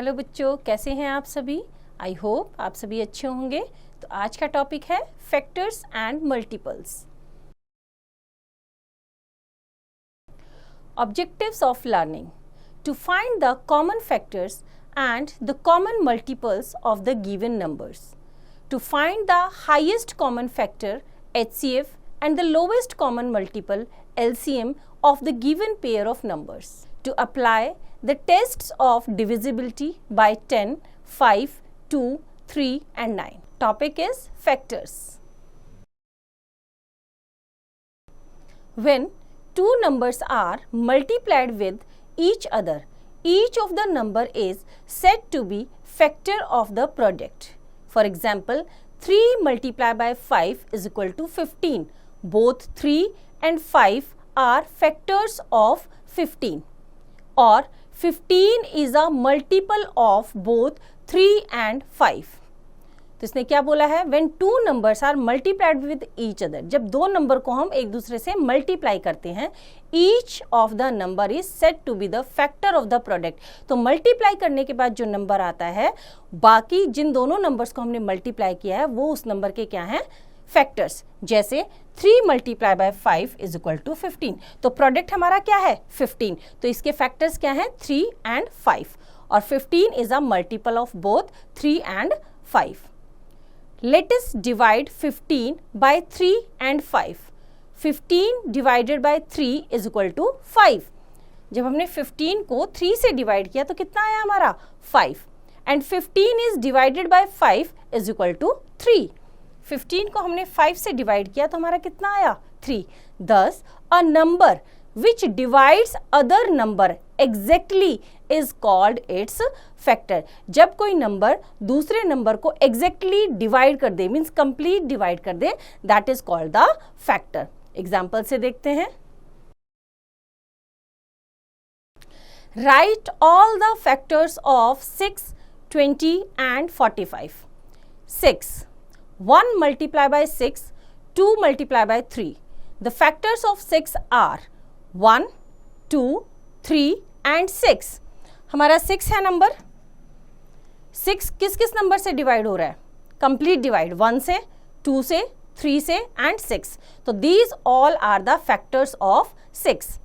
Hello बच्चों, कैसे हैं आप सभी। आई होप आप सभी अच्छे होंगे। तो आज का टॉपिक है factors and multiples. Objectives of learning: to find the common factors and the common multiples of the given numbers, to find the highest common factor HCF and the lowest common multiple LCM of the given pair of numbers, to apply the tests of divisibility by 10, 5, 2, 3 and 9. Topic is factors. When two numbers are multiplied with each other, each of the number is said to be factor of the product. For example, 3 multiplied by 5 is equal to 15. Both 3 and 5 are factors of 15. Or 15 is a multiple of both 3 and 5. तो इसने क्या बोला है, when two numbers are multiplied with each other, जब दो number को हम एक दूसरे से मल्टीप्लाई करते हैं, each of the number is said to be the factor of the product. तो मल्टीप्लाई करने के बाद जो नंबर आता है, बाकी जिन दोनों नंबर्स को हमने मल्टीप्लाई किया है वो उस नंबर के क्या हैं, फैक्टर्स। जैसे 3 multiply by 5 is equal to 15, तो प्रोडक्ट हमारा क्या है 15, तो इसके फैक्टर्स क्या हैं 3 एंड 5, और 15 is a multiple of both 3 and 5. Let us divide 15 by 3 and 5. 15 divided by 3 is equal to 5. जब हमने 15 को 3 से डिवाइड किया तो कितना आया हमारा 5. And 15 is divided by 5 is equal to 3. 15 को हमने 5 से डिवाइड किया तो हमारा कितना आया 3. Thus, a number which divides other number exactly is called its factor. जब कोई नंबर दूसरे नंबर को exactly डिवाइड कर दे, मीन्स कंप्लीट डिवाइड कर दे, that is called the factor. Example से देखते हैं. Write all the factors of 6, 20 and 45. 6. 1 multiplied by 6, 2 multiplied by 3. The factors of 6 are 1, 2, 3 and 6. हमारा 6 है नंबर. 6 किस किस नंबर से डिवाइड हो रहा है, कंप्लीट डिवाइड, 1 से, 2 से, 3 से एंड 6. तो these all are the factors of 6.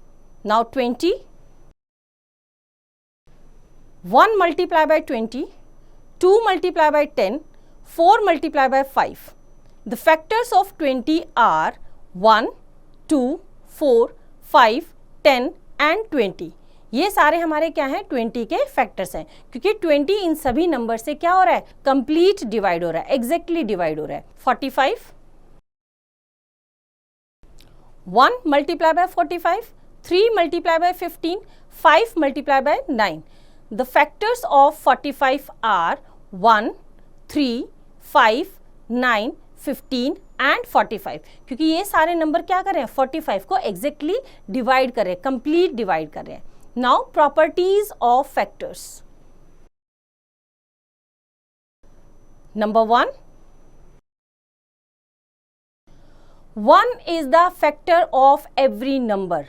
Now 20. 1 multiply by 20, 2 multiply by 10, 4 multiply by 5. The factors of 20 are 1, 2, 4, 5, 10 and 20. ये सारे हमारे क्या हैं 20 के फैक्टर्स हैं, क्योंकि 20 इन सभी नंबर से क्या हो रहा है, कंप्लीट डिवाइड हो रहा है, एग्जैक्टली डिवाइड हो रहा है. 45. 1 multiply by 45, 3 multiply by 15, 5 multiply by 9. The factors of 45 are 1, 3, 5, 9, 15 and 45. क्योंकि ये सारे नंबर क्या कर रहे हैं 45 को एग्जैक्टली डिवाइड कर रहे हैं, कंप्लीट डिवाइड कर रहे हैं. Now properties of factors. Number 1, 1 is the factor of every number.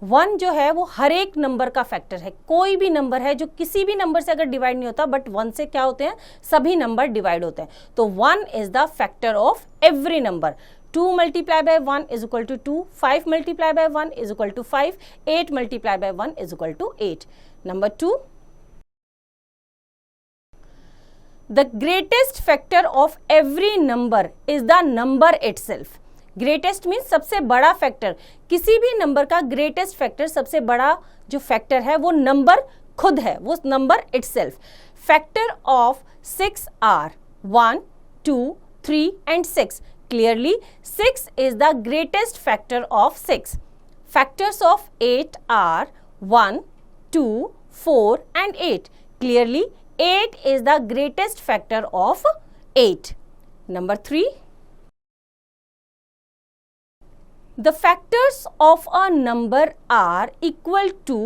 1 जो है वो हर एक नंबर का फैक्टर है. कोई भी नंबर है जो किसी भी नंबर से अगर डिवाइड नहीं होता, बट 1 से क्या होते हैं, सभी नंबर डिवाइड होते हैं. तो 1 is the factor of every number. 2 multiply by 1 is equal to 2, 5 multiply by 1 is equal to 5, 8 multiply by 1 is equal to 8. Number 2, the greatest factor of every number is the number itself. Greatest means सबसे बड़ा factor. किसी भी number का greatest factor, सबसे बड़ा जो factor है वो नंबर खुद है, वो number itself. Factor of 6 are 1, 2, 3 and 6. Clearly 6 is the greatest factor of 6. Factors of 8 are 1, 2, 4 and 8. Clearly 8 is the greatest factor of 8. Number 3. The factors of a number are equal to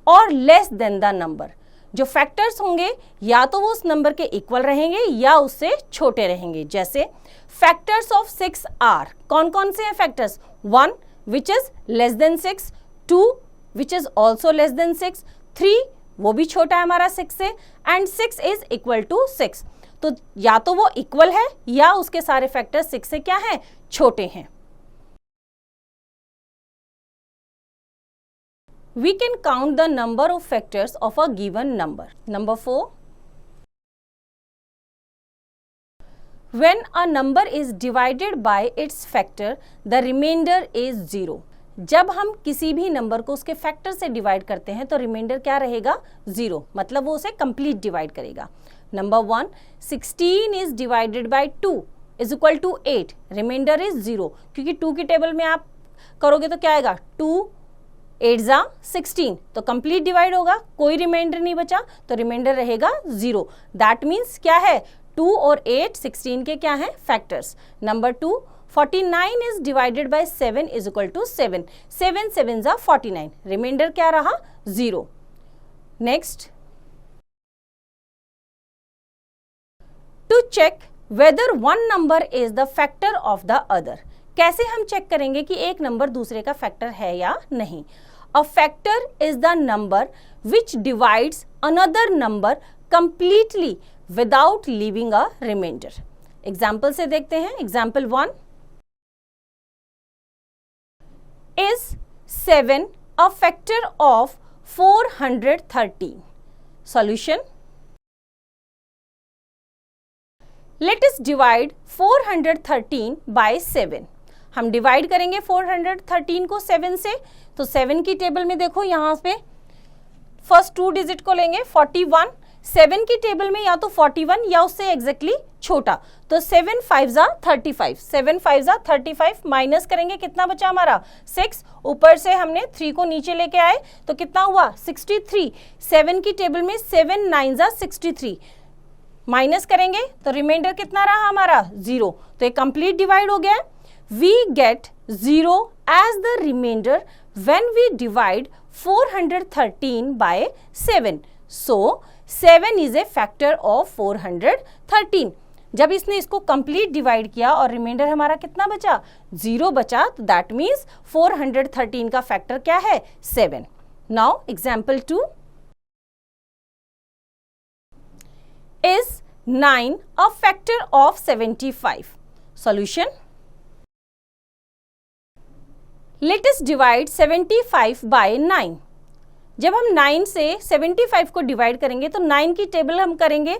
or less than the number. जो factors होंगे या तो वो उस number के equal रहेंगे या उससे छोटे रहेंगे. जैसे फैक्टर्स ऑफ 6 आर, कौन कौन से हैं factors, 1 which is less than 6, 2 which is also less than 6, 3 वो भी छोटा है हमारा 6 से, एंड 6 इज इक्वल टू 6। तो या तो वो इक्वल है या उसके सारे फैक्टर 6 से क्या है, छोटे हैं। We can count the number of factors of a given number. Number 4. When a number is divided by its factor, the remainder is 0. जब हम किसी भी नंबर को उसके फैक्टर से डिवाइड करते हैं तो रिमाइंडर क्या रहेगा, 0, मतलब वो उसे कंप्लीट डिवाइड करेगा। Number 1, 16 is divided by 2 is equal to 8, remainder is 0, क्योंकि 2 की टेबल में आप करोगे तो क्या आएगा, 2 8 जा 16, तो कंप्लीट डिवाइड होगा, कोई रिमाइंडर नहीं बचा, तो रिमाइंडर रहेगा 0। दैट मीन्स क्या है, 2 और 8 16 के क्या है, factors. Number 2, 49 is divided by 7 is equal to 7, 7 7 जा 49, रिमाइंडर क्या रहा, 0। Next, to check whether one number is the factor of the other. कैसे हम चेक करेंगे कि एक नंबर दूसरे का फैक्टर है या नहीं। A factor is the number which divides another number completely without leaving a remainder. Example से देखते हैं। Example 1, is 7 a factor of 413? Solution, let us divide 413 by 7. हम डिवाइड करेंगे 413 को 7 से, तो 7 की टेबल में देखो यहाँ पे फर्स्ट 2 डिजिट को लेंगे 41, 7 की टेबल में या तो 41 या उससे एग्जैक्टली छोटा, तो 7 5 जा 35, 7 5 जा 35, माइनस करेंगे कितना बचा हमारा 6, ऊपर से हमने 3 को नीचे लेके आए तो कितना हुआ 63, 7 की टेबल में 7 9 जा 63, माइनस करेंगे तो रिमाइंडर कितना रहा हमारा 0, तो ये कंप्लीट डिवाइड हो गया है। We get 0 as the remainder when we divide 413 by 7. So 7 is a factor of 413. जब इसने इसको कंप्लीट डिवाइड किया और रिमाइंडर हमारा कितना बचा, 0 बचा, तो दैट मीन्स 413 का फैक्टर क्या है, 7। Now example 2, is 9 a factor of 75? Solution, let us divide 75 by 9. जब हम 9 से 75 को डिवाइड करेंगे तो 9 की टेबल हम करेंगे,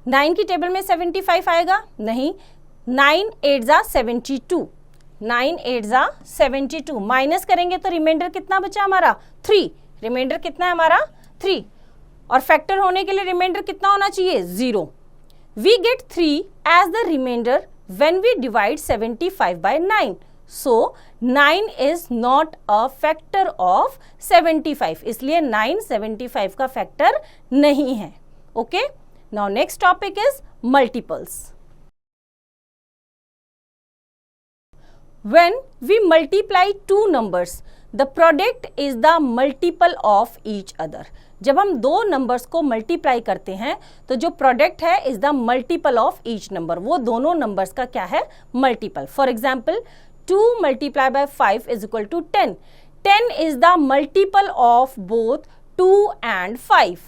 9 की टेबल में 75 आएगा नहीं, 9 8 जा 72, 9 8 जा 72, माइनस करेंगे तो रिमाइंडर कितना बचा हमारा 3, रिमाइंडर कितना है हमारा 3, और फैक्टर होने के लिए रिमाइंडर कितना होना चाहिए 0। We get 3 as the remainder when we divide 75 by 9. So 9 is not a factor of 75, इसलिए 9 75 का फैक्टर नहीं है। Okay, now next topic is multiples. When we multiply two numbers, the product is the multiple of each other. जब हम दो numbers को multiply करते हैं तो जो प्रोडक्ट है is the multiple of each number, वो दोनों नंबर्स का क्या है, multiple. For example 2 multiplied by 5 is equal to 10. 10 is the multiple of both 2 and 5.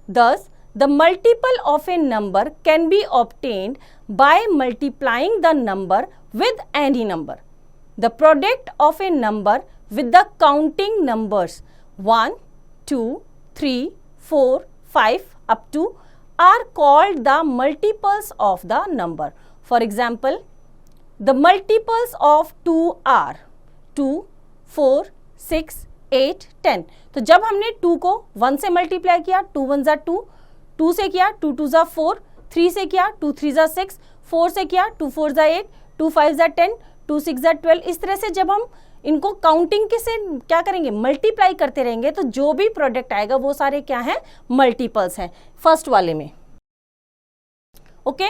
Thus, the multiple of a number can be obtained by multiplying the number with any number. The product of a number with the counting numbers 1, 2, 3, 4, 5 up to are called the multiples of the number. For example, the multiples of 2 are 2, 4, 6, 8, 10. तो जब हमने 2 को 1 से multiply किया, 2 1 जा 2, 2 से किया 2 2 जा 4, 3 से किया 2 3 जा 6, 4 से किया 2 4 जा 8, 2 5 जा 10, 2 6 जा 12। इस तरह से जब हम इनको काउंटिंग के से क्या करेंगे, मल्टीप्लाई करते रहेंगे, तो जो भी प्रोडक्ट आएगा वो सारे क्या हैं, मल्टीपल्स हैं फर्स्ट वाले में। Okay,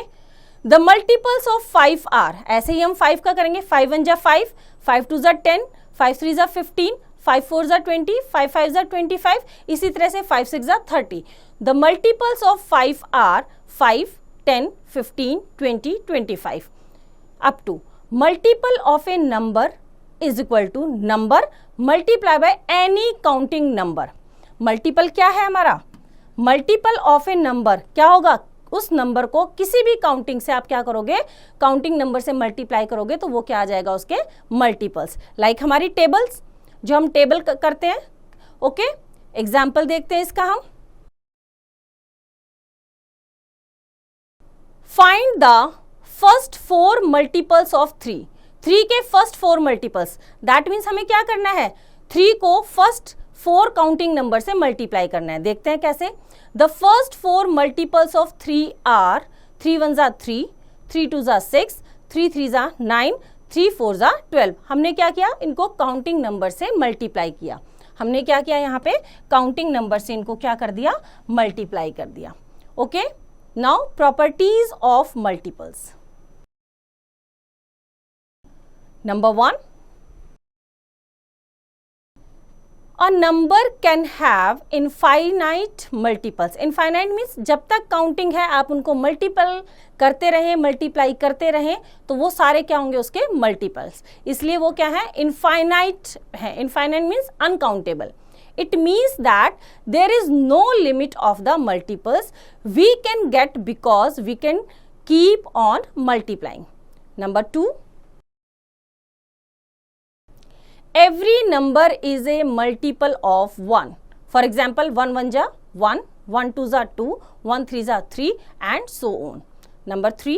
the multiples of 5 are, ऐसे ही हम 5 का करेंगे, 5 1 जा 5, 5 2 जा 10, 5 3 जा 15, 5 4 जा 20, 5 5 जा 25, इसी तरह से 5 6 जा 30। The multiples of 5 are 5, 10, 15, 20, 25 up to multiple of a number is equal to number multiply by any counting number. Multiple क्या है हमारा, मल्टीपल ऑफ ए नंबर क्या होगा, उस नंबर को किसी भी काउंटिंग से आप क्या करोगे, काउंटिंग नंबर से मल्टीप्लाई करोगे तो वो क्या आ जाएगा, उसके मल्टीपल्स। लाइक हमारी टेबल्स, जो हम टेबल करते हैं। ओके, एग्जाम्पल देखते हैं इसका हम। Find the first 4 multiples of 3। 3 के फर्स्ट 4 मल्टीपल्स, दैट मीन्स हमें क्या करना है, 3 को फर्स्ट 4 काउंटिंग नंबर से मल्टीप्लाई करना है। देखते हैं कैसे। The first 4 multiples of 3 are 3 1 जा 3, 3 2 जा 6, 3 3 जा 9, 3 4 जा 12। हमने क्या किया, इनको काउंटिंग नंबर से मल्टीप्लाई किया। हमने क्या किया, यहाँ पे काउंटिंग नंबर से इनको क्या कर दिया, मल्टीप्लाई कर दिया। Okay, now properties of multiples. Number 1, a number can have infinite multiples। infinite means जब तक काउंटिंग है आप उनको मल्टीपल करते रहें, मल्टीप्लाई करते रहें, तो वो सारे क्या होंगे, उसके मल्टीपल्स। इसलिए वो क्या है, इनफाइनाइट है। Infinite means uncountable. It means that there is no limit of the multiples we can get because we can keep on multiplying. Number 2, every number is a multiple of 1. For example, 1 1 जा 1, 1 2 जा 2, 1 3 जा 3 and so on. Number 3,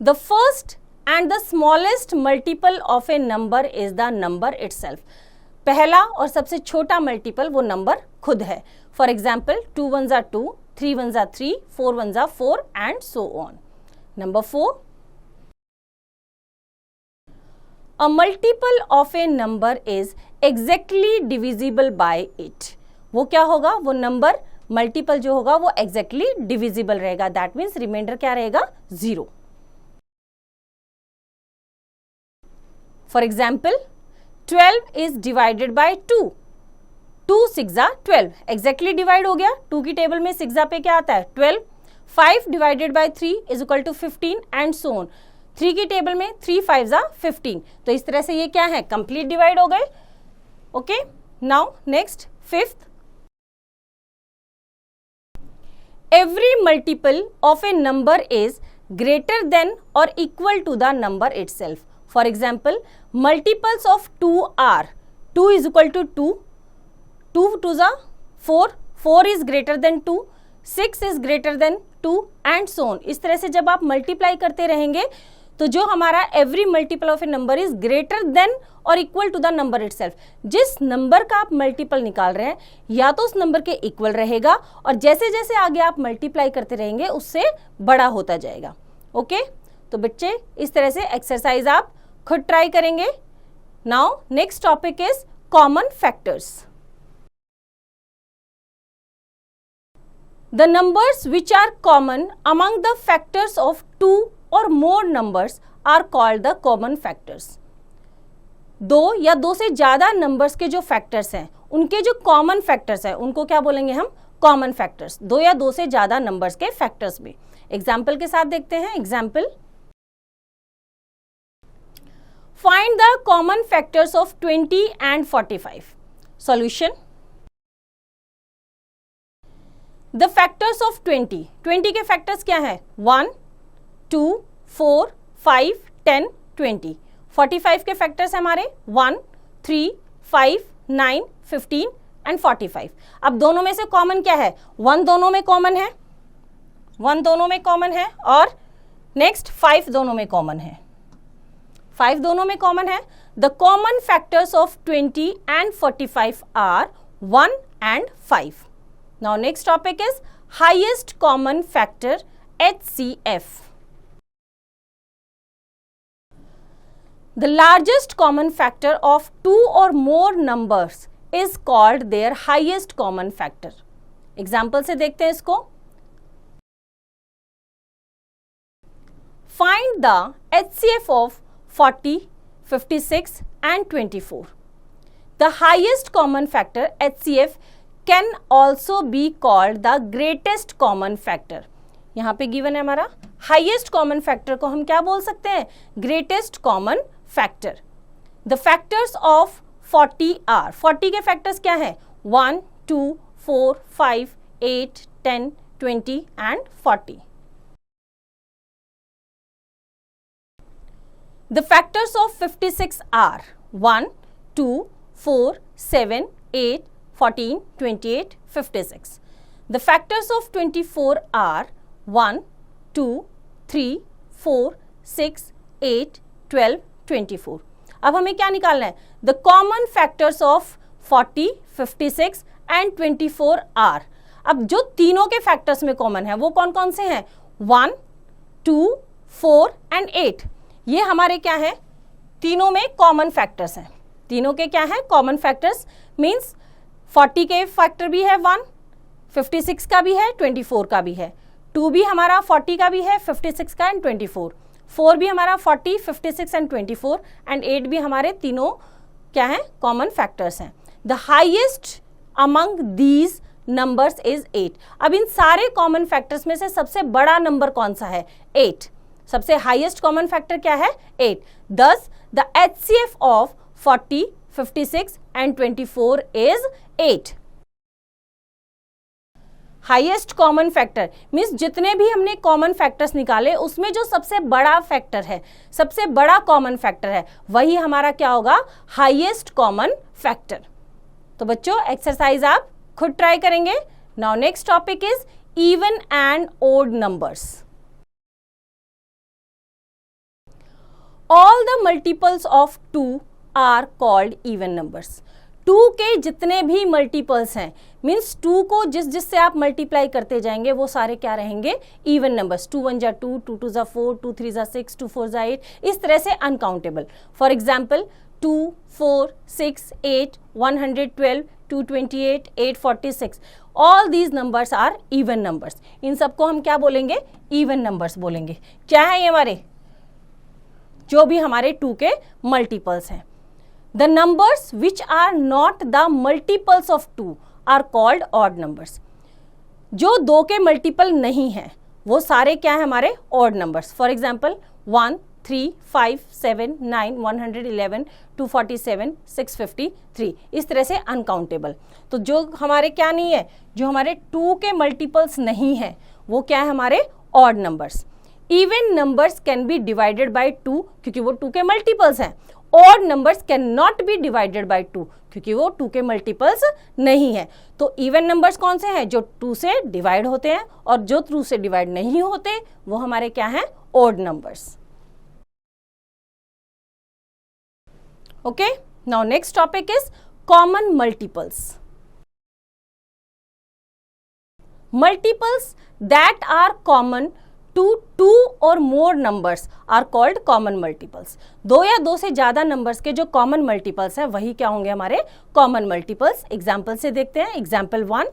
the first and the smallest multiple of a number is the number itself। पहला और सबसे छोटा multiple वो number खुद है। फॉर एग्जाम्पल 2 1 जा 2, 3 1 जा 3, 4 1 जा 4 and so on. Number 4, a multiple of a number is exactly divisible by it। वो क्या होगा, वो नंबर मल्टीपल जो होगा वो exactly divisible रहेगा। दैट मीन्स रिमाइंडर क्या रहेगा, 0। For example 12 is divided by 2, 2 6 जा 12, एग्जैक्टली डिवाइड हो गया। 2 की टेबल में 6 जा पे क्या आता है, 12। 5 divided by 3 is equal to 15 and so on. 3 की टेबल में 3 5 जा 15, तो इस तरह से ये क्या है, कंप्लीट डिवाइड हो गए। Okay, now next 5th, every multiple of a number is greater than और equal to the number itself. For example, multiples of 2 are 2 is equal to 2, 2 2 जा 4, 4 is greater than 2, 6 is greater than 2 and so on। इस तरह से जब आप multiply करते रहेंगे तो जो हमारा every multiple of a number is greater than और equal to the number itself. जिस नंबर का आप मल्टीपल निकाल रहे हैं या तो उस नंबर के इक्वल रहेगा और जैसे जैसे आगे आप मल्टीप्लाई करते रहेंगे उससे बड़ा होता जाएगा। ओके, तो बच्चे इस तरह से एक्सरसाइज आप खुद ट्राई करेंगे। Now next topic is common factors. The numbers which are common among the factors of 2 or more numbers are called the common factors. 2 या 2 से ज्यादा नंबर्स के जो फैक्टर्स हैं उनके जो कॉमन फैक्टर्स हैं उनको क्या बोलेंगे हम, कॉमन फैक्टर्स। 2 या 2 से ज्यादा नंबर्स के फैक्टर्स भी। एग्जाम्पल के साथ देखते हैं। Example, find the common factors of 20 and 45। solution, the factors of 20 के फैक्टर्स क्या है, 1 2 4 5 10 20। 45 के फैक्टर्स हमारे 1 3 5 9 15 एंड 45। अब दोनों में से कॉमन क्या है, 1 दोनों में कॉमन है, 1 दोनों में कॉमन है और नेक्स्ट 5 दोनों में कॉमन है, 5 दोनों में कॉमन है। The common factors of 20 and 45 are 1 and 5। Now next topic is highest common factor, HCF। The largest common factor of 2 or more numbers is called their highest common factor. Example से देखते हैं इसको। Find the HCF of 40, 56 and 24। The highest common factor HCF can also be called the greatest common factor। यहाँ पे given है हमारा highest common factor को हम क्या बोल सकते हैं, greatest common factor। The factors of 40 are, 40 के फैक्टर्स क्या है, 1, 2, 4, 5, 8, 10, 20 and 40. The factors of 56 are 1, 2, 4, 7, 8, 14, 28, 56. The factors of 24 are 1, 2, 3, 4, 6, 8, 12, 24. अब हमें क्या निकालना है? The common factors of 40, 56 and 24 are. अब जो तीनों के फैक्टर्स में कॉमन है वो कौन कौन से हैं? 1, 2, 4 and 8. ये हमारे क्या है? तीनों में कॉमन फैक्टर्स हैं. तीनों के क्या है? कॉमन फैक्टर्स मीन्स 40 के फैक्टर भी है 1, 56 का भी है, 24 का भी है. 2 भी हमारा 40 का भी है, 56 का एंड 24. 4 भी हमारा 40, 56 एंड 24 एंड 8 भी हमारे तीनों क्या है? कॉमन फैक्टर्स हैं. The highest among these numbers is 8. अब इन सारे कॉमन फैक्टर्स में से सबसे बड़ा नंबर कौन सा है? 8. सबसे हाईएस्ट कॉमन फैक्टर क्या है? 8. Thus the HCF of 40, 56 and 24 is 8. Highest common factor means जितने भी हमने कॉमन फैक्टर्स निकाले उसमें जो सबसे बड़ा फैक्टर है, सबसे बड़ा कॉमन फैक्टर है, वही हमारा क्या होगा? Highest common factor. तो बच्चों एक्सरसाइज आप खुद ट्राई करेंगे. Now next topic is even and odd numbers. All the multiples of 2 are called even numbers. 2 के जितने भी मल्टीपल्स हैं मीन्स 2 को जिससे आप मल्टीप्लाई करते जाएंगे वो सारे क्या रहेंगे? Even numbers. 2 1 जा 2, 2 2 जा 4, 2 3 जा 6, 2 4 जा 8, इस तरह से uncountable. For example 2, 4, 6, 8, 112, 228, 846. All these numbers are even numbers. इन सबको हम क्या बोलेंगे? इवन नंबर्स बोलेंगे. क्या है ये हमारे? जो भी हमारे 2 के मल्टीपल्स हैं. The numbers which are not the multiples of 2 are called odd numbers. जो 2 के मल्टीपल नहीं हैं वो सारे क्या है? हमारे ऑड नंबर्स. For example 1, 3, 5, 7, 9, 111, 247, 653. इस तरह से अनकाउंटेबल. तो जो हमारे क्या नहीं है? जो हमारे 2 के मल्टीपल्स नहीं है वो क्या है? हमारे odd numbers. Even numbers can be divided by 2 क्योंकि वो 2 के मल्टीपल्स हैं. Odd numbers can not be divided by 2 क्योंकि वो 2 के मल्टीपल्स नहीं है. तो इवन नंबर्स कौन से हैं? जो 2 से डिवाइड होते हैं, और जो 2 से डिवाइड नहीं होते वो हमारे क्या हैं? Odd numbers. Okay, now next topic is common multiples. Multiples that are common to 2 or more numbers are called common multiples. 2 या 2 से ज्यादा नंबर्स के जो कॉमन मल्टीपल्स हैं वही क्या होंगे? हमारे कॉमन मल्टीपल्स. एग्जाम्पल से देखते हैं. Example 1,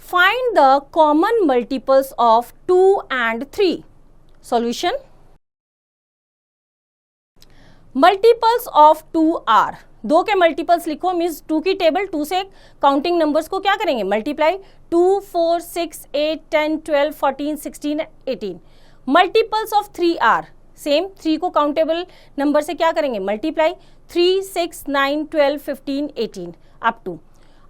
find the common multiples of 2 and 3. Solution. Multiples of 2 are. 2 के मल्टीपल्स लिखो मीन्स 2 की टेबल 2 से काउंटिंग नंबर्स को क्या करेंगे? Multiply. 2, 4, 6, 8, 10, 12, 14, 16, 18. Multiples of 3 are. Same 3 को काउंटेबल नंबर से क्या करेंगे? मल्टीप्लाई. 3, 6, 9, 12, 15, 18 up to.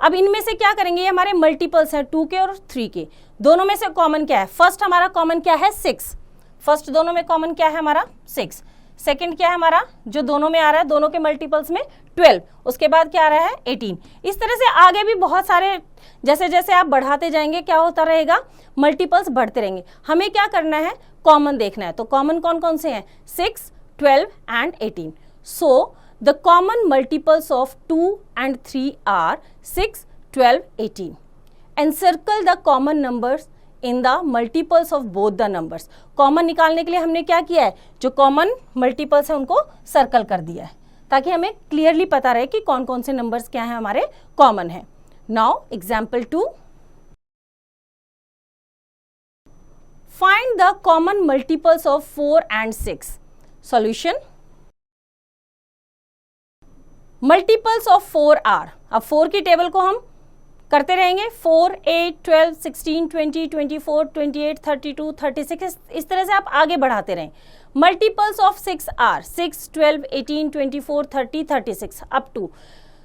अब इनमें से क्या करेंगे? ये हमारे मल्टीपल्स हैं 2 के और 3 के. दोनों में से कॉमन क्या है? फर्स्ट हमारा कॉमन क्या है? 6. फर्स्ट दोनों में कॉमन क्या है हमारा? 6. सेकंड क्या है हमारा जो दोनों में आ रहा है? दोनों के मल्टीपल्स में 12. उसके बाद क्या आ रहा है? 18. इस तरह से आगे भी बहुत सारे, जैसे जैसे आप बढ़ाते जाएंगे क्या होता रहेगा? मल्टीपल्स बढ़ते रहेंगे. हमें क्या करना है? कॉमन देखना है. तो कॉमन कौन कौन से हैं? 6, 12 and 18. So the common multiples of 2 and 3 are 6, 12, 18. Encircle the common numbers in the multiples of both the numbers. Common निकालने के लिए हमने क्या किया है? जो कॉमन मल्टीपल्स है उनको सर्कल कर दिया है ताकि हमें क्लियरली पता रहे कि कौन कौन से नंबर्स क्या है हमारे कॉमन है. Now example 2, find the common multiples of 4 and 6. Solution. Multiples of 4 are. अब 4 की टेबल को हम करते रहेंगे 4, 8, 12, 16, 20, 24, 28, 32, 36, इस तरह से आप आगे बढ़ाते रहें. Multiples of 6 are 6, 12, 18, 24, 30, 36 up to.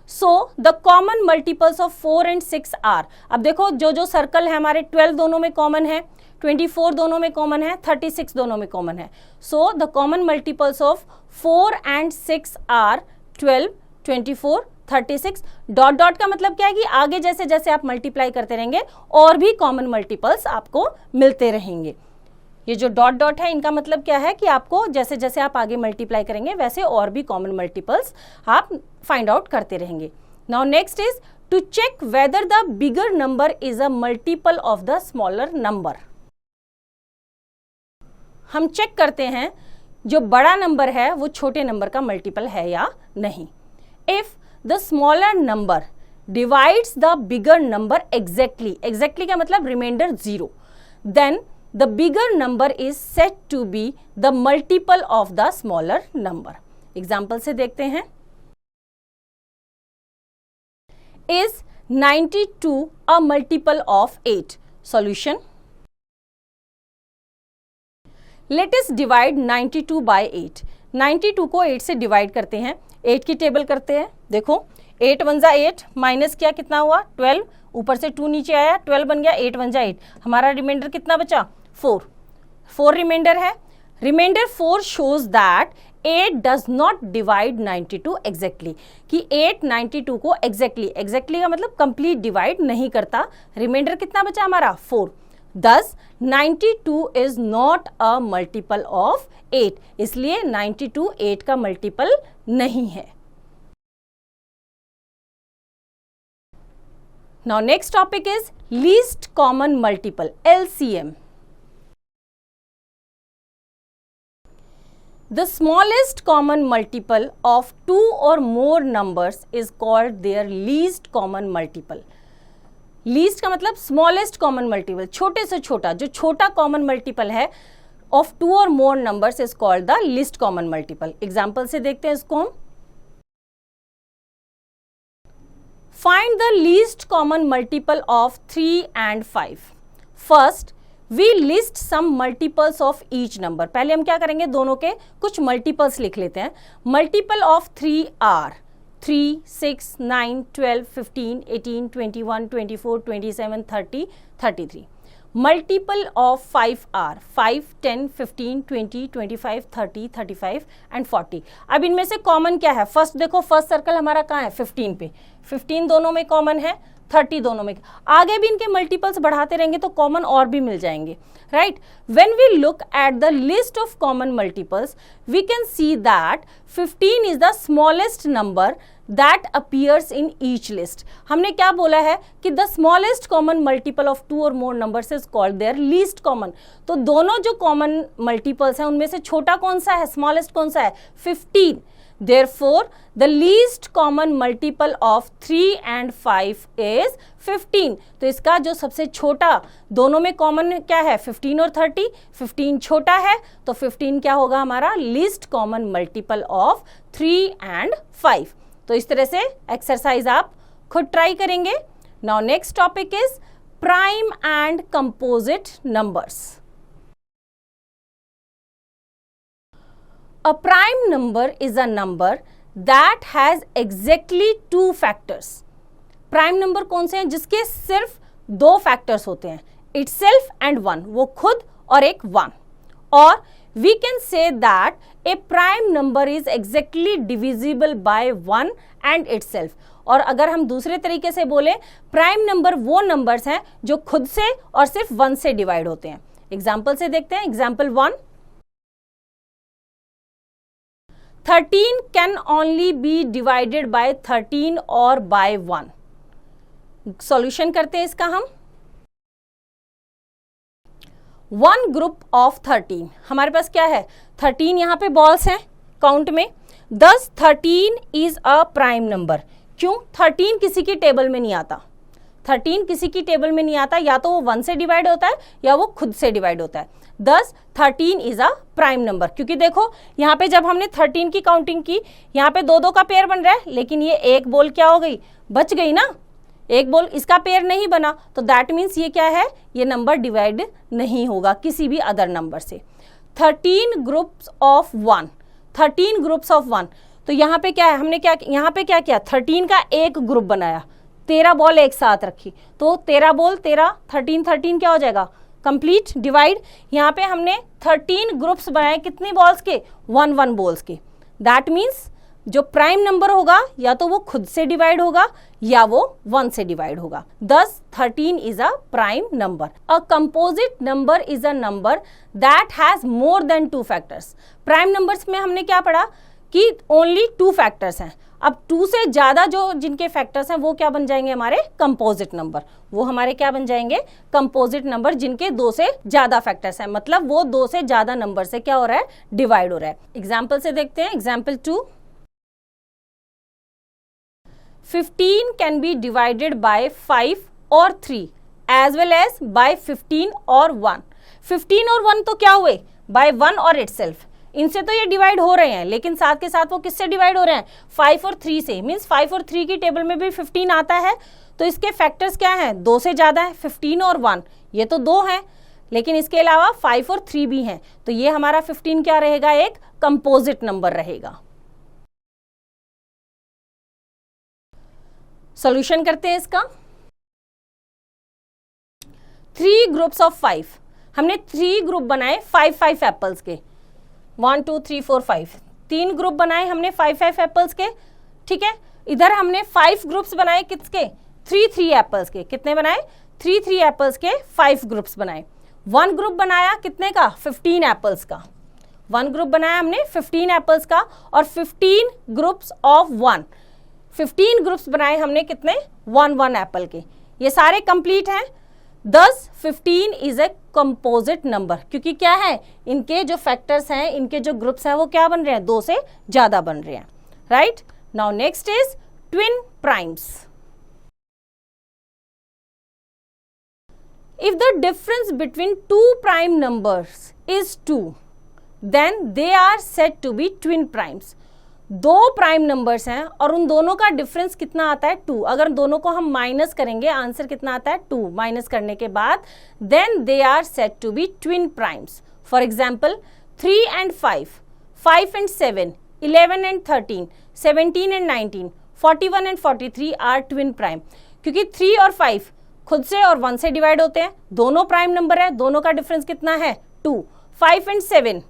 So the common multiples of 4 and 6 are. अब देखो जो जो सर्कल है हमारे 12 दोनों में कॉमन है, 24 दोनों में कॉमन है, 36 दोनों में कॉमन है. So the common multiples of 4 and 6 are 12, 24, 36. Dot dot का मतलब क्या है कि आगे जैसे जैसे आप मल्टीप्लाई करते रहेंगे और भी कॉमन मल्टीपल्स आपको मिलते रहेंगे. ये जो डॉट डॉट है इनका मतलब क्या है कि आपको जैसे जैसे आप आगे मल्टीप्लाई करेंगे वैसे और भी कॉमन मल्टीपल्स आप फाइंड आउट करते रहेंगे. Now next is to check whether the bigger number is a multiple of the smaller number. हम चेक करते हैं जो बड़ा नंबर है वो छोटे नंबर का मल्टीपल है या नहीं. If the smaller number divides the bigger number exactly, exactly का मतलब remainder 0, then the bigger number is said to be the multiple of the smaller number. Example से देखते हैं. Is 92 a multiple of 8? Solution. Let us divide 92 by 8. 92 को 8 से divide करते हैं. 8 की टेबल करते हैं. देखो 8 1 जा 8, माइनस किया कितना हुआ 12, ऊपर से 2 नीचे आया, 12 बन गया, 8 1 जा 8. हमारा रिमाइंडर कितना बचा 4 रिमाइंडर है. Remainder 4 shows that 8 does not divide 92 exactly, कि 8 92 को एग्जैक्टली का मतलब कंप्लीट डिवाइड नहीं करता. रिमाइंडर कितना बचा हमारा 4. Thus 92 is not a multiple of 8. इसलिए 92 8 का मल्टीपल नहीं है. Now next topic is least common multiple, LCM. The smallest common multiple of two or more numbers is called their least common multiple. Least का मतलब smallest common multiple, छोटे से छोटा, जो छोटा कॉमन मल्टीपल है of 2 or more numbers is called the least common multiple. Example से देखते हैं इसको हम. Find the least common multiple of 3 and 5. First we list some multiples of each number. पहले हम क्या करेंगे, दोनों के कुछ मल्टीपल्स लिख लेते हैं. Multiple of 3 are 3, 6, 9, 12, 15, 18, 21, 24, 27, 30, 33. Multiple of 5 are 5, 10, 15, 20, 25, 30, 35 and 40. अब इनमें से कॉमन क्या है? फर्स्ट देखो, फर्स्ट सर्कल हमारा कहाँ है 15 पे. 15 दोनों में कॉमन है, 30 दोनों में. आगे भी इनके मल्टीपल्स बढ़ाते रहेंगे तो कॉमन और भी मिल जाएंगे, right. When we look at the list of common multiples we can see that 15 is the smallest number that appears in each list. हमने क्या बोला है कि the smallest common multiple of 2 or more numbers is called their least common. तो दोनों जो common multiples हैं उनमें से छोटा कौन सा है, स्मॉलेस्ट कौन सा है 15. Therefore, the least common multiple of 3 and 5 is 15. तो इसका जो सबसे छोटा, दोनों में कॉमन क्या है 15 और 30. 15 छोटा है तो 15 क्या होगा हमारा least common multiple of 3 and 5. तो इस तरह से एक्सरसाइज आप खुद ट्राई करेंगे. Now next topic is prime and composite numbers. A prime number is a number that has exactly 2 factors. Prime number कौन से हैं जिसके सिर्फ 2 फैक्टर्स होते हैं, itself and 1, वो खुद और एक 1. और we can say that a prime number is exactly divisible by 1 and itself. और अगर हम दूसरे तरीके से बोले, प्राइम नंबर वो नंबर्स हैं जो खुद से और सिर्फ 1 से डिवाइड होते हैं. एग्जाम्पल से देखते हैं. Example 1, 13 can only be divided by 13 और by 1. सॉल्यूशन करते हैं इसका हम. 1 ग्रुप ऑफ 13, हमारे पास क्या है 13 यहाँ पे बॉल्स हैं काउंट में. thus 13 is a prime number. क्यों? 13 किसी की टेबल में नहीं आता. 13 किसी की टेबल में नहीं आता, या तो वो 1 से डिवाइड होता है या वो खुद से डिवाइड होता है. thus 13 is a prime number. क्योंकि देखो यहाँ पे जब हमने 13 की काउंटिंग की, यहाँ पे 2-2 का पेयर बन रहा है, लेकिन ये एक बॉल क्या हो गई, बच गई ना. एक बोल इसका पेयर नहीं बना तो दैट मीन्स ये क्या है, ये नंबर डिवाइड नहीं होगा किसी भी अदर नंबर से। 13 ग्रुप्स ऑफ 1, 13 ग्रुप्स ऑफ 1, तो यहाँ पे क्या है, हमने क्या यहाँ पे क्या किया, 13 का एक ग्रुप बनाया, 13 बॉल एक साथ रखी, तो 13 बॉल 13, 13 13 क्या हो जाएगा, कंप्लीट डिवाइड। यहाँ पे हमने 13 ग्रुप्स बनाए कितनी बॉल्स के, 1 1 बॉल्स के। दैट मीन्स जो प्राइम नंबर होगा या तो वो खुद से डिवाइड होगा या वो 1 से डिवाइड होगा। Thus 13 is a prime number. A composite number is a number that has more than 2 factors. Prime numbers में हमने क्या पढ़ा कि ओनली 2 फैक्टर्स हैं। अब 2 से ज्यादा जो जिनके फैक्टर्स हैं वो क्या बन जाएंगे, हमारे कंपोजिट नंबर। वो हमारे क्या बन जाएंगे, कंपोजिट नंबर जिनके 2 से ज्यादा फैक्टर्स हैं, मतलब वो 2 से ज्यादा नंबर से क्या हो रहा है, डिवाइड हो रहा है। एग्जाम्पल से देखते हैं। Example 2, 15 can be divided by 5 or 3 as well as by 15 और 1। 15 और 1 तो क्या हुए, by 1 और itself, इनसे तो ये डिवाइड हो रहे हैं, लेकिन साथ के साथ वो किससे डिवाइड हो रहे हैं, 5 और 3 से। मीन्स 5 और 3 की टेबल में भी 15 आता है, तो इसके फैक्टर्स क्या हैं, 2 से ज्यादा है, 15 और 1, ये तो 2 हैं, लेकिन इसके अलावा 5 और 3 भी हैं, तो ये हमारा 15 क्या रहेगा, एक कंपोजिट नंबर रहेगा। सॉल्यूशन करते हैं इसका। 3 ग्रुप्स ऑफ 5, हमने 3 ग्रुप बनाए 5 5 एप्पल्स के, 1 2 3 4 5, 3 ग्रुप बनाए हमने 5 5 एप्पल्स के, ठीक है। इधर हमने 5 ग्रुप्स बनाए किसके, 3 3 एप्पल्स के। कितने बनाए, 3 3 एप्पल्स के 5 ग्रुप्स बनाए। 1 ग्रुप बनाया कितने का, 15 एप्पल्स का। 1 ग्रुप बनाया हमने 15 एप्पल्स का, और 15 ग्रुप्स ऑफ 1, 15 ग्रुप्स बनाए हमने कितने, 1 1 एप्पल के। ये सारे कंप्लीट हैं। Thus 15 is a composite number, क्योंकि क्या है, इनके जो फैक्टर्स हैं, इनके जो ग्रुप्स हैं वो क्या बन रहे हैं, 2 से ज्यादा बन रहे हैं, right. Now next is twin primes. If the difference between 2 prime numbers is 2, then they are said to be twin primes. 2 prime numbers हैं और उन दोनों का डिफरेंस कितना आता है, 2। अगर दोनों को हम माइनस करेंगे, आंसर कितना आता है, 2। माइनस करने के बाद then they are said to be twin primes. For example 3 and 5, 5 and 7, 11 and 13, 17 and 19, 41 and 43 are twin prime. क्योंकि 3 और 5 खुद से और 1 से डिवाइड होते हैं, दोनों प्राइम नंबर है, दोनों का डिफरेंस कितना है, 2। 5 and 7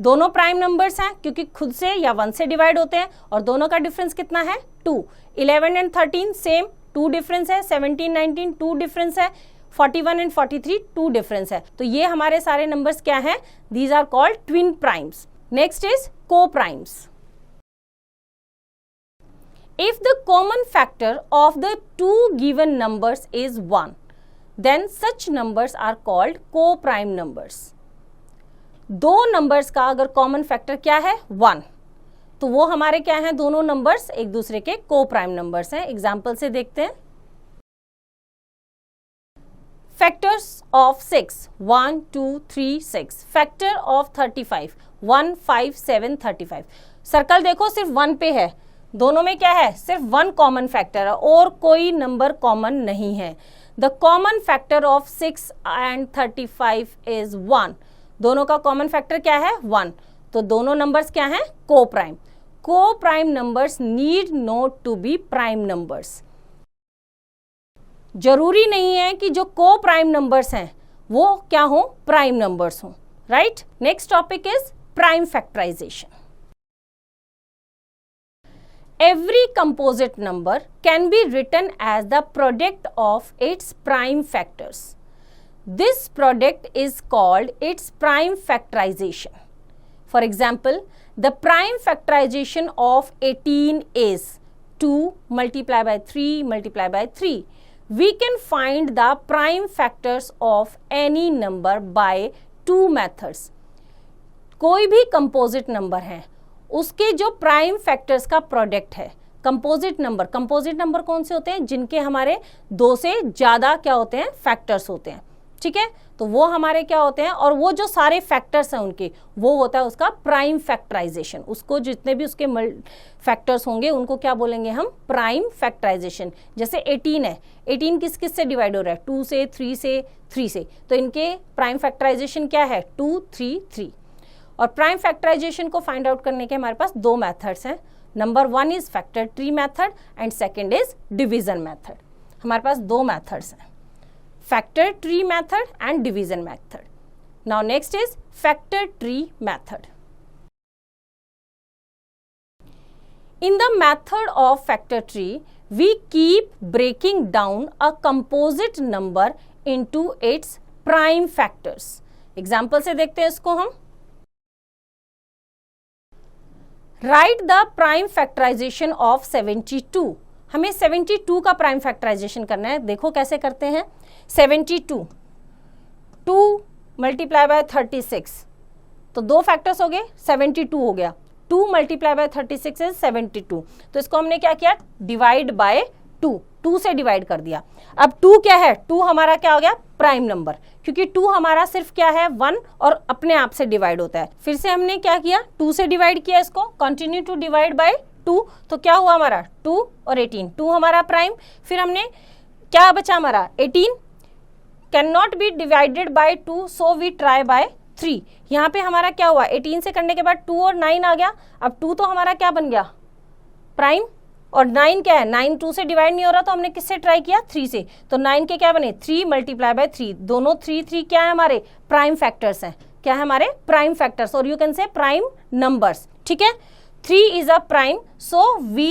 दोनों प्राइम नंबर्स हैं क्योंकि खुद से या 1 से डिवाइड होते हैं, और दोनों का डिफरेंस कितना है, 2। 11 and 13 सेम, 2 डिफरेंस है। 17 19 2 डिफरेंस है। 41 and 43 2 डिफरेंस है। तो ये हमारे सारे नंबर्स क्या हैं, these are called twin primes. Next is co primes. If the common factor of the 2 given numbers is 1, then such numbers are called co prime numbers. 2 numbers का अगर कॉमन फैक्टर क्या है, 1, तो वो हमारे क्या हैं, दोनों नंबर्स एक दूसरे के को प्राइम नंबर्स हैं। एग्जाम्पल से देखते हैं। Factors of 6, 1 2 3 6। Factor of 35, 1 5 7 35। Circle देखो सिर्फ 1 पे है, दोनों में क्या है, सिर्फ 1 कॉमन फैक्टर है और कोई नंबर कॉमन नहीं है। The common factor of 6 and 35 is 1। दोनों का कॉमन फैक्टर क्या है, 1। तो दोनों नंबर्स क्या हैं, को प्राइम। को prime numbers need not to be prime numbers. जरूरी नहीं है कि जो को प्राइम नंबर्स हैं वो क्या हो, प्राइम नंबर्स हो, right. Next topic is prime factorisation. Every composite number can be written as the product of its prime factors. This product is called its prime factorization. For example, the prime factorization of 18 is 2 multiplied by 3 multiplied by 3. We can find the prime factors of any number by 2 methods. कोई भी composite number है, उसके जो prime factors का product है, composite number कौन से होते हैं, जिनके हमारे 2 से ज्यादा क्या होते हैं, फैक्टर्स होते हैं। ठीक है, तो वो हमारे क्या होते हैं, और वो जो सारे फैक्टर्स हैं उनके, वो होता है उसका प्राइम फैक्टराइजेशन। उसको जितने भी उसके फैक्टर्स होंगे उनको क्या बोलेंगे हम, प्राइम फैक्टराइजेशन। जैसे 18 है, 18 किस किस से डिवाइड हो रहा है, 2 से, 3 से, 3 से, तो इनके प्राइम फैक्टराइजेशन क्या है, 2 3 3। और प्राइम फैक्टराइजेशन को फाइंड आउट करने के हमारे पास दो मेथड्स हैं। Number 1 is factor tree method and second is division method. हमारे पास दो मेथड्स हैं, factor tree method and division method. Now next is factor tree method. In the method of factor tree, we keep breaking down a composite number into its prime factors. Example से देखते हैं इसको हम। Write the prime factorization of 72. हमें 72 का prime factorisation करना है। देखो कैसे करते हैं, 72 2 मल्टीप्लाई बाय 36, तो दो फैक्टर्स हो गए, 72 हो गया। 2 मल्टीप्लाई बाय 36 इज 72, तो इसको हमने क्या किया, डिवाइड बाय 2 से डिवाइड कर दिया। अब 2 क्या है, 2 हमारा क्या हो गया, प्राइम नंबर, क्योंकि 2 हमारा सिर्फ क्या है 1 और अपने आप से डिवाइड होता है। फिर से हमने क्या किया, 2 से डिवाइड किया इसको, कंटिन्यू टू डिवाइड बाय 2, तो क्या हुआ हमारा 2 और 18, 2 हमारा प्राइम। फिर हमने क्या बचा हमारा 18, can not be divided by 2 so we try by 3। यहाँ पे हमारा क्या हुआ, 18 से करने के बाद 2 और 9 आ गया। अब 2 तो हमारा क्या बन गया, प्राइम, और 9 क्या है, 9 2 से डिवाइड नहीं हो रहा, तो हमने किससे ट्राई किया, 3 से, तो 9 के क्या बने, 3 मल्टीप्लाई बाय 3, दोनों 3 3 क्या है हमारे प्राइम फैक्टर्स हैं, क्या है हमारे प्राइम फैक्टर्स, और you can say prime numbers. ठीक है, 3 is a prime, so we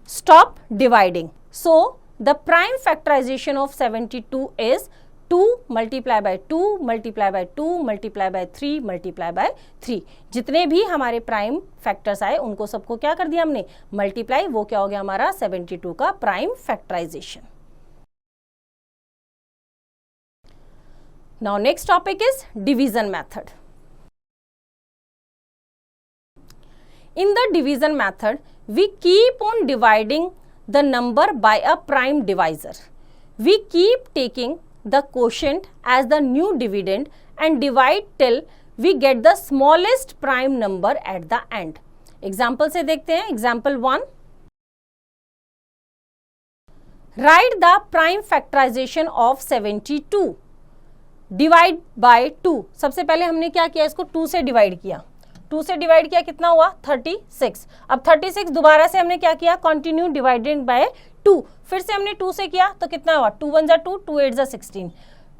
stop dividing. So the prime factorization of 72 is 2 multiply by 2 multiply by 2 multiply by 3 multiply by 3। जितने भी हमारे प्राइम फैक्टर्स आए उनको सबको क्या कर दिया हमने, मल्टीप्लाई, वो क्या हो गया हमारा 72 का prime factorisation. Now next topic is division method. In the division method, we keep on dividing the number by a prime divisor. We keep taking the quotient as the new dividend and divide till we get the smallest prime number at the end. Example से देखते हैं, example 1. Write the prime factorization of 72. Divide by 2. सबसे पहले हमने क्या किया, इसको 2 से डिवाइड किया, 2 से डिवाइड किया, कितना हुआ 36। अब 36 दोबारा से हमने क्या किया, कंटिन्यू डिवाइडेड बाय 2, फिर से हमने 2 से किया, तो कितना हुआ 2 1 जा 2, 2 8 जा 16,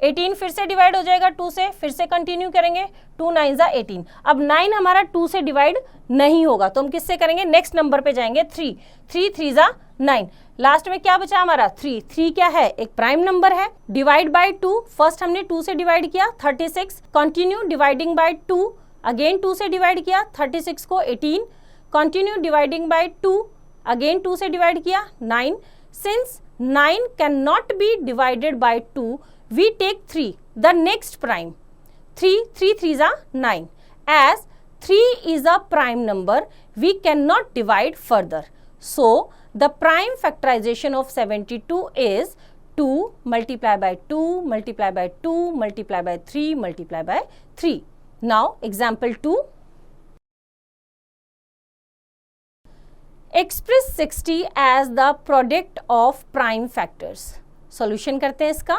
18 फिर से डिवाइड हो जाएगा 2 से, फिर से कंटिन्यू करेंगे, 2 9 जा 18। अब 9 हमारा 2 से डिवाइड नहीं होगा, तो हम किससे करेंगे, नेक्स्ट नंबर पे जाएंगे, 3 3 जा 9, लास्ट में क्या बचा हमारा 3 क्या है, एक प्राइम नंबर है। डिवाइड बाय 2, फर्स्ट हमने 2 से डिवाइड किया 36, कंटिन्यू डिवाइडिंग बाय 2, अगेन 2 से डिवाइड किया 36 को 18, कंटिन्यू डिवाइडिंग बाय 2, अगेन 2 से डिवाइड किया 9। Since 9 can not be divided by 2, we take 3 the next prime, 3 3 जा 9, as 3 is a prime number we cannot divide further, so the prime factorization of 72 is 2 multiply by 2 multiply by 2 multiply by 3 multiply by 3. Now example 2. Express 60 as the product of prime factors. Solution करते हैं इसका।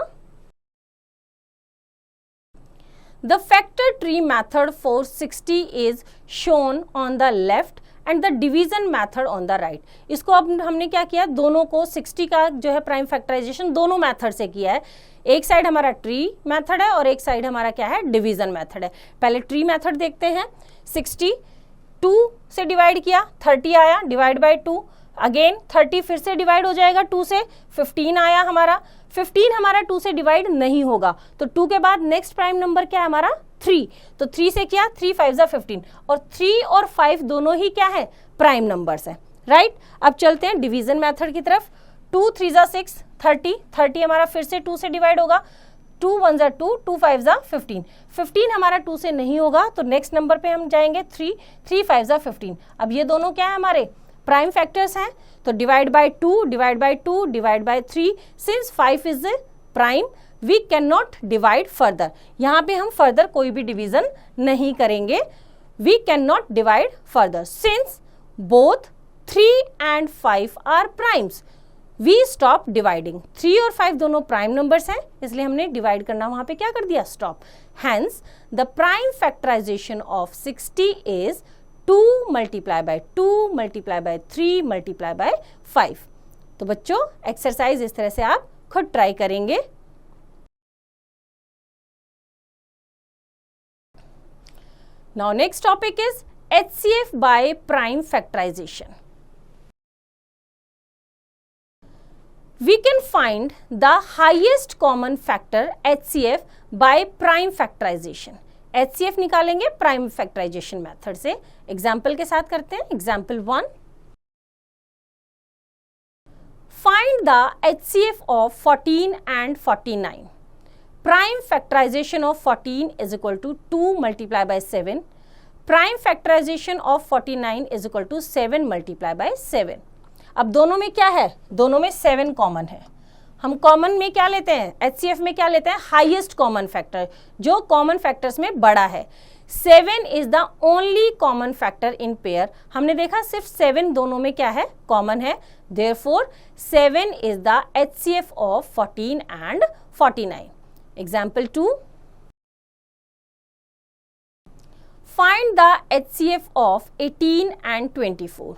The factor tree method for 60 is shown on the left and the division method on the right. इसको अब हमने क्या किया, दोनों को 60 का जो है प्राइम फैक्टराइजेशन दोनों मेथड से किया है। एक साइड हमारा ट्री मेथड है और एक साइड हमारा क्या है, डिवीजन मेथड है। पहले ट्री मेथड देखते हैं। 60 2 से डिवाइड किया, 30 आया, डिवाइड बाय 2, अगेन 30 फिर से डिवाइड हो जाएगा 2 से, 15 आया हमारा, 15 हमारा 2 से डिवाइड नहीं होगा, तो 2 के बाद नेक्स्ट प्राइम नंबर क्या है हमारा 3, तो 3 से किया, 3 5 जा 15, और 3 और 5 दोनों ही क्या है, प्राइम नंबर्स है, राइट। अब चलते हैं डिवीजन मेथड की तरफ। 2 3 जा 6, 30 हमारा फिर से 2 से डिवाइड होगा, 2 1 जा 2, 2 5 जा 15, 15 हमारा 2 से नहीं होगा, तो नेक्स्ट नंबर पे हम जाएंगे 3 5 जा 15। अब ये दोनों क्या है हमारे प्राइम फैक्टर्स हैं, तो divide by 2 divide by 2 divide by 3, since 5 is prime we can not divide further, यहाँ पे हम फर्दर कोई भी डिवीजन नहीं करेंगे, we can not divide further since both 3 and 5 are primes, we stop dividing, 3 और 5 दोनों प्राइम नंबर्स हैं, इसलिए हमने डिवाइड करना वहां पे क्या कर दिया, stop. Hence the prime factorisation of 60 is 2 multiply by 2 multiply by 3 multiply by 5। तो बच्चों एक्सरसाइज इस तरह से आप खुद ट्राई करेंगे। Now next topic is HCF by prime factorization. We can find the highest common factor HCF by prime factorization. HCF निकालेंगे prime factorisation method से। एग्जाम्पल के साथ करते हैं। Example 1, find the HCF of 14 and 49. Prime factorization of 14 is equal to 2 multiplied by 7. Prime factorization of 49 is equal to 7 multiplied by 7. अब दोनों में क्या है, दोनों में 7 कॉमन है। हम कॉमन में क्या लेते हैं, HCF में क्या लेते हैं, हाईएस्ट कॉमन फैक्टर, जो कॉमन फैक्टर्स में बड़ा है। 7 is the only common factor in pair. हमने देखा सिर्फ 7 दोनों में क्या है, कॉमन है। Therefore 7 is the HCF of 14 and 49। Example 2, find the HCF of 18 and 24।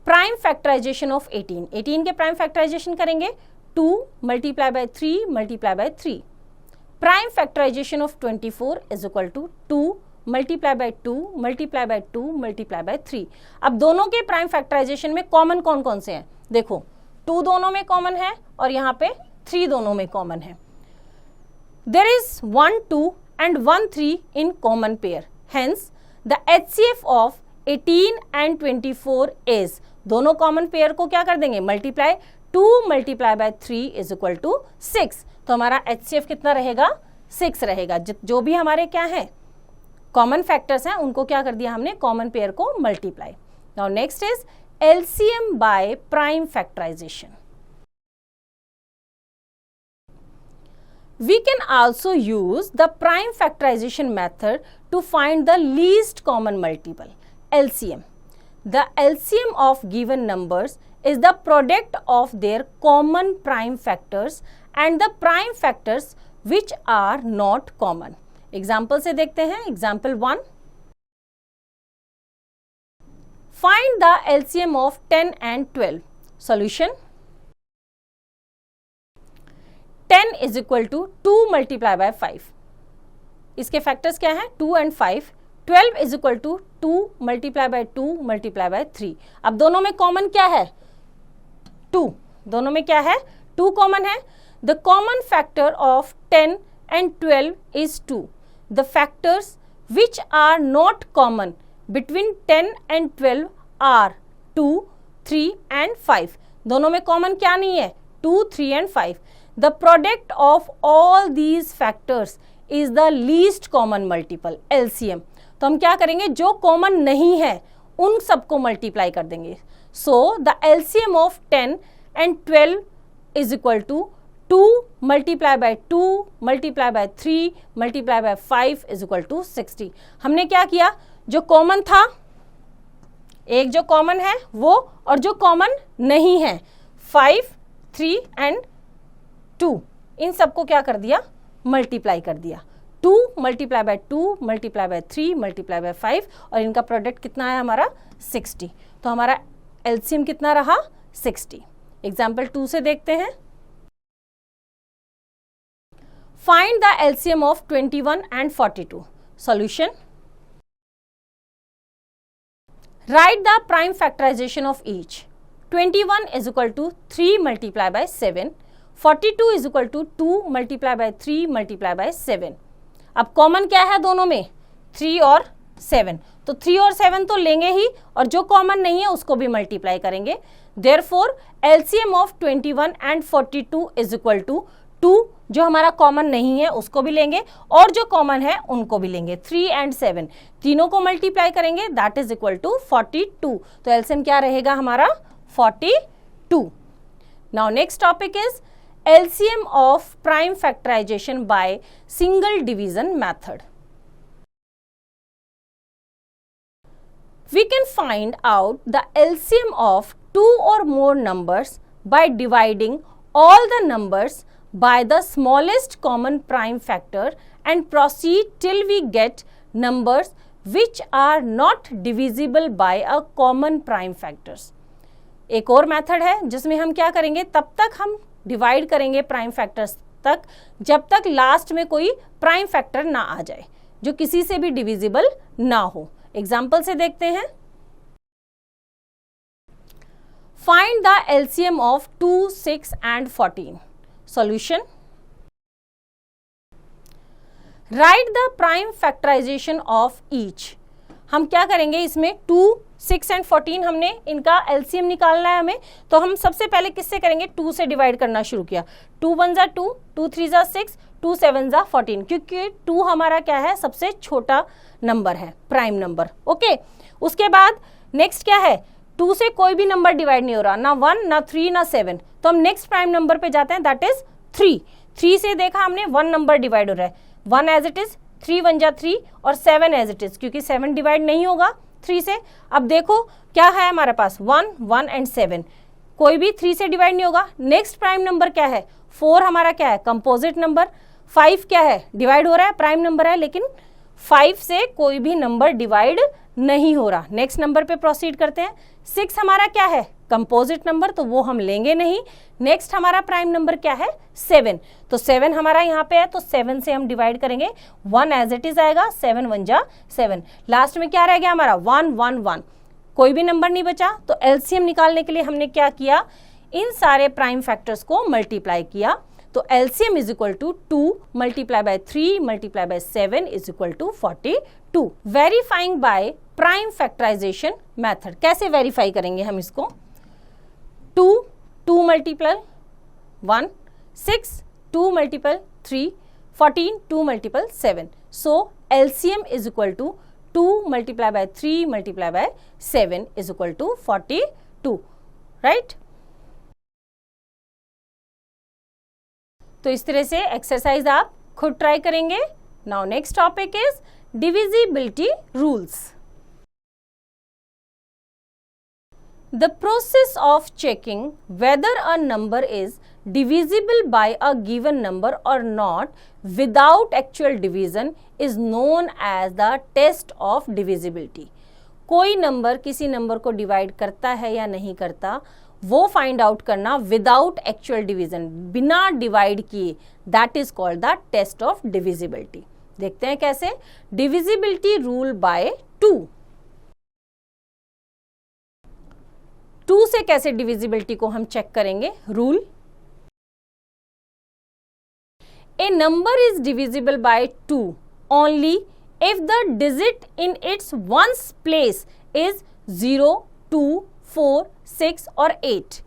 Prime factorisation of 18 के प्राइम फैक्टराइजेशन करेंगे, 2 multiply by 3 multiply by 3। Prime factorisation of 24 is equal to 2 multiply by 2 multiply by 2 multiply by 3। अब दोनों के prime factorisation में common कौन कौन से हैं, देखो 2 दोनों में कॉमन है और यहाँ पे 3 दोनों में कॉमन है। There is 1 2 and 1 3 in common pair, hence the HCF of 18 and 24 is, दोनों कॉमन पेयर को क्या कर देंगे, multiply, 2 multiply by 3 is equal to 6। तो हमारा HCF कितना रहेगा, 6 रहेगा। जो भी हमारे क्या है कॉमन फैक्टर्स हैं उनको क्या कर दिया हमने, कॉमन पेयर को multiply. Now next is LCM by prime factorisation. We can also use the prime factorization method to find the least common multiple, LCM. The LCM of given numbers is the product of their common prime factors and the prime factors which are not common. Example से देखते हैं। Example 1, find the LCM of 10 and 12. Solution, 10 is equal to 2 multiply by 5। इसके factors क्या हैं, 2 and 5। 12 is equal to 2 multiply by 2 multiply by 3। अब दोनों में common क्या है, 2, दोनों में क्या है, 2 कॉमन है। The common factor of 10 and 12 is 2। The factors which are not common between 10 and 12 are 2, 3 and 5। दोनों में कॉमन क्या नहीं है, 2, 3 and 5। The product of all these factors is the least common multiple, LCM। तो हम क्या करेंगे, जो कॉमन नहीं है उन सबको मल्टीप्लाई कर देंगे। So the LCM of 10 and 12 is equal to 2 multiply by 2 multiply by 3 multiply by 5 is equal to 60। हमने क्या किया, जो कॉमन था, एक जो कॉमन है वो, और जो कॉमन नहीं है 5, 3 and 2, इन सबको क्या कर दिया, मल्टीप्लाई कर दिया। 2 multiply by 2 multiply by 3 multiply by 5 और इनका प्रोडक्ट कितना है हमारा, 60। तो हमारा LCM कितना रहा, 60। एग्जाम्पल 2 से देखते हैं। Find the LCM of 21 and 42। Solution, write the prime factorisation of each. 21 is equal to 3 multiply by 7। 42 is equal to 2 multiply by 3 multiply by 7। अब कॉमन क्या है दोनों में, 3 और 7। तो 3 और 7 तो लेंगे ही, और जो कॉमन नहीं है उसको भी मल्टीप्लाई करेंगे। Therefore LCM of 21 and 42 is equal to 2, जो हमारा कॉमन नहीं है उसको भी लेंगे और जो कॉमन है उनको भी लेंगे। 3 and 7 तीनों को मल्टीप्लाई करेंगे, दैट इज इक्वल टू 42। तो LCM क्या रहेगा हमारा, 42। Now next topic is LCM of prime factorization by single division method. We can find out the LCM of two or more numbers by dividing all the numbers by the smallest common prime factor and proceed till we get numbers which are not divisible by a common prime factors. एक और method है जिसमें हम क्या करेंगे, तब तक हम डिवाइड करेंगे प्राइम फैक्टर्स तक जब तक लास्ट में कोई प्राइम फैक्टर ना आ जाए जो किसी से भी डिविजिबल ना हो. एग्जाम्पल से देखते हैं. Find the LCM of 2, 6 and 14. Solution. Write the prime factorisation of each. हम क्या करेंगे, इसमें 2, 6 and 14 हमने इनका एलसीएम निकालना है हमें. तो हम सबसे पहले किससे करेंगे, 2 से डिवाइड करना शुरू किया. 2 1 जा 2, 2 3 जा 6, 2 7 जा 14, क्योंकि 2 हमारा क्या है, सबसे छोटा नंबर है, प्राइम नंबर. ओके. उसके बाद नेक्स्ट क्या है, 2 से कोई भी नंबर डिवाइड नहीं हो रहा, ना 1 ना 3 ना 7. तो हम नेक्स्ट प्राइम नंबर पे जाते हैं, दैट इज 3. 3 से देखा हमने 1 नंबर डिवाइड हो रहा है, 1 एज इट इज, 3 1 जा 3 और 7 एज इट इज, क्योंकि 7 डिवाइड नहीं होगा 3 से. अब देखो क्या है हमारे पास, 1 1 and 7, कोई भी 3 से डिवाइड नहीं होगा. नेक्स्ट प्राइम नंबर क्या है, 4 हमारा क्या है, कंपोजिट नंबर. 5 क्या है, डिवाइड हो रहा है, प्राइम नंबर है, लेकिन 5 से कोई भी नंबर डिवाइड नहीं हो रहा. नेक्स्ट नंबर पे प्रोसीड करते हैं. 6 हमारा क्या है, कंपोजिट नंबर, तो वो हम लेंगे नहीं. नेक्स्ट हमारा प्राइम नंबर क्या है, 7. तो 7 हमारा यहाँ पे है, तो 7 से हम डिवाइड करेंगे, 1 एज इट इज आएगा, 7 1 जा 7. लास्ट में क्या रह गया हमारा, 1 1 1, कोई भी नंबर नहीं बचा. तो एलसीएम निकालने के लिए हमने क्या किया, इन सारे प्राइम फैक्टर्स को मल्टीप्लाई किया. तो LCM is equal to 2 multiply by 3 multiply by 7 is equal to 42. Verifying by prime factorisation method. कैसे वेरीफाई करेंगे हम इसको, 2 multiply 1, 6 2 multiple 3, 14 2 multiple 7. So LCM is equal to 2 multiply by 3 multiply by 7 is equal to 42. Right. तो इस तरह से exercise आप खुद ट्राई करेंगे. Now next topic is divisibility rules. The process of checking whether a number is divisible by a given number or not without actual division is known as the test of divisibility. कोई number किसी number को divide करता है या नहीं करता, वो find out करना विदाउट एक्चुअल डिवीजन, बिना डिवाइड किए, that is called the test of divisibility. देखते हैं कैसे. Divisibility rule bye 2. 2 से कैसे डिविजिबिलिटी को हम चेक करेंगे. Rule, A number is divisible bye 2 only if the digit in its ones place is 0, 2, 4, 6 और 8.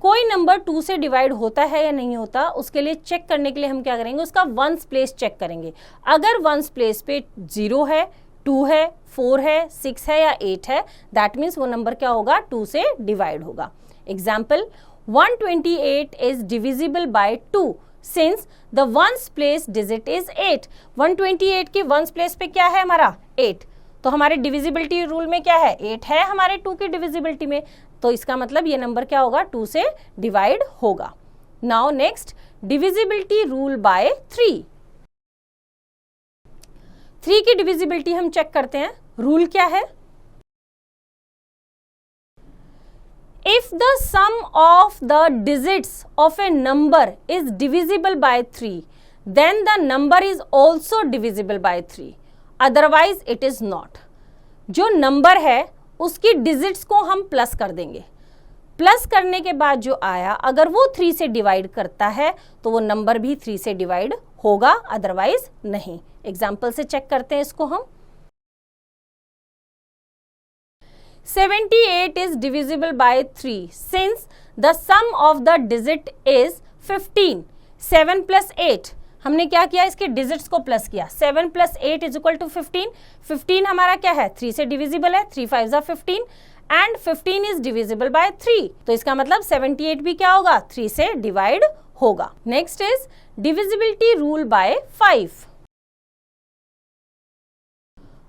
कोई नंबर 2 से डिवाइड होता है या नहीं होता, उसके लिए चेक करने के लिए हम क्या करेंगे, उसका वंस प्लेस चेक करेंगे. अगर वंस प्लेस पे 0 है, 2 है, 4 है, 6 है या 8 है, दैट मीन्स वो नंबर क्या होगा, 2 से डिवाइड होगा. Example, 128 is divisible bye 2 since the ones place digit is 8. 128 के वंस प्लेस पे क्या है हमारा, 8. तो हमारे डिविजिबिलिटी रूल में क्या है, 8 है हमारे 2 की डिविजिबिलिटी में. तो इसका मतलब ये नंबर क्या होगा, 2 से डिवाइड होगा. Now next, divisibility rule bye 3. 3 की डिविजिबिलिटी हम चेक करते हैं. रूल क्या है, if the sum of the digits of a number is divisible by 3 then the number is also divisible by 3, otherwise it is not. जो number है उसकी digits को हम प्लस कर देंगे. प्लस करने के बाद जो आया, अगर वो 3 से डिवाइड करता है तो वो नंबर भी 3 से डिवाइड होगा, अदरवाइज नहीं. एग्जाम्पल से चेक करते हैं इसको हम. 78 is divisible by 3 since the sum of the digit is 15. 7 plus 8, हमने क्या किया, इसके डिजिट्स को प्लस किया. 7 plus 8 is equal to 15. 15 हमारा क्या है, 3 से डिविजिबल है, 3 5 जा 15. एंड 15 इज डिविजिबल बाय 3, तो इसका मतलब 78 भी क्या होगा, 3 से डिवाइड होगा। Next is divisibility rule bye 5।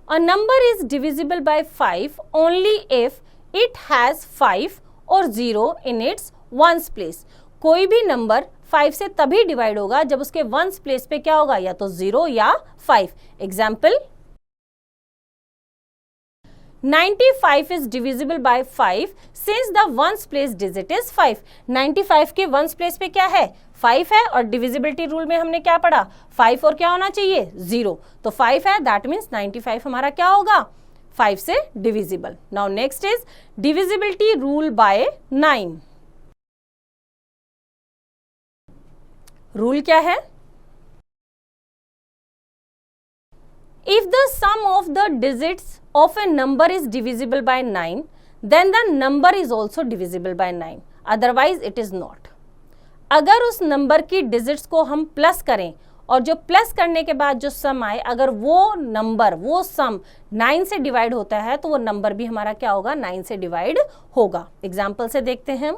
A number is divisible by 5 only if it has 5 or 0 in its ones place। कोई भी नंबर 5 से तभी डिवाइड होगा जब उसके वंस प्लेस पे क्या होगा, या तो 0 या 5। Example 95 is divisible by 5 since the ones place digit is 5। 95 के वंस प्लेस पे क्या है, 5 है, और डिविजिबिलिटी रूल में हमने क्या पढ़ा, 5 और क्या होना चाहिए, 0, तो 5 है, दैट मीन्स 95 हमारा क्या होगा, 5 से divisible. Now next is divisibility rule bye 9। Rule क्या है, if the sum of the digits of a number is divisible by 9 then the number is also divisible by 9, otherwise it is not। अगर उस number की digits को हम plus करें और जो प्लस करने के बाद जो सम आए, अगर वो नंबर, वो सम 9 से डिवाइड होता है तो वो नंबर भी हमारा क्या होगा, 9 से डिवाइड होगा। एग्जाम्पल से देखते हैं,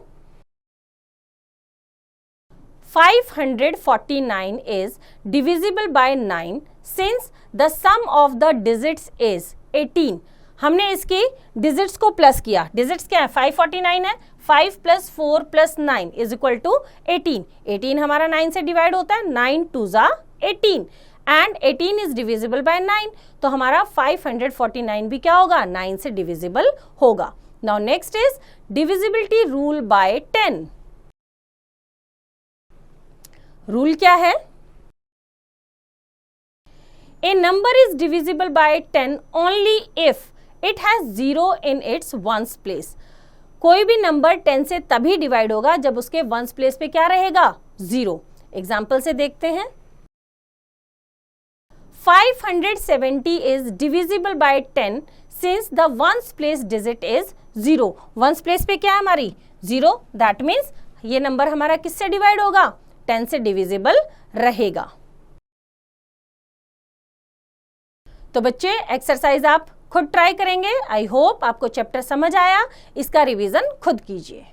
549 is divisible by 9 since the sum of the digits is 18। हमने इसकी डिजिट्स को प्लस किया, डिजिट्स क्या है, 549 है, 5 + 4 + 9 इज इक्वल टू 18। 18 हमारा 9 से डिवाइड होता है, 9 2 ज़ा 18 एंड 18 इज डिविजिबल बाय 9, तो हमारा 549 भी क्या होगा, 9 से डिविजिबल होगा। Now next is divisibility rule by 10। Rule क्या है, a number is divisible by 10 only if it has 0 in its ones place. कोई भी नंबर 10 से तभी डिवाइड होगा जब उसके वंस प्लेस पे क्या रहेगा, 0। एग्जाम्पल से देखते हैं, 570 is divisible by 10 since the ones place digit is 0। Ones place पे क्या है हमारी, 0, दैट मीन्स ये नंबर हमारा किससे डिवाइड होगा, 10 से डिविजिबल रहेगा। तो बच्चे एक्सरसाइज आप खुद ट्राई करेंगे। आई होप आपको चैप्टर समझ आया, इसका रिवीजन खुद कीजिए।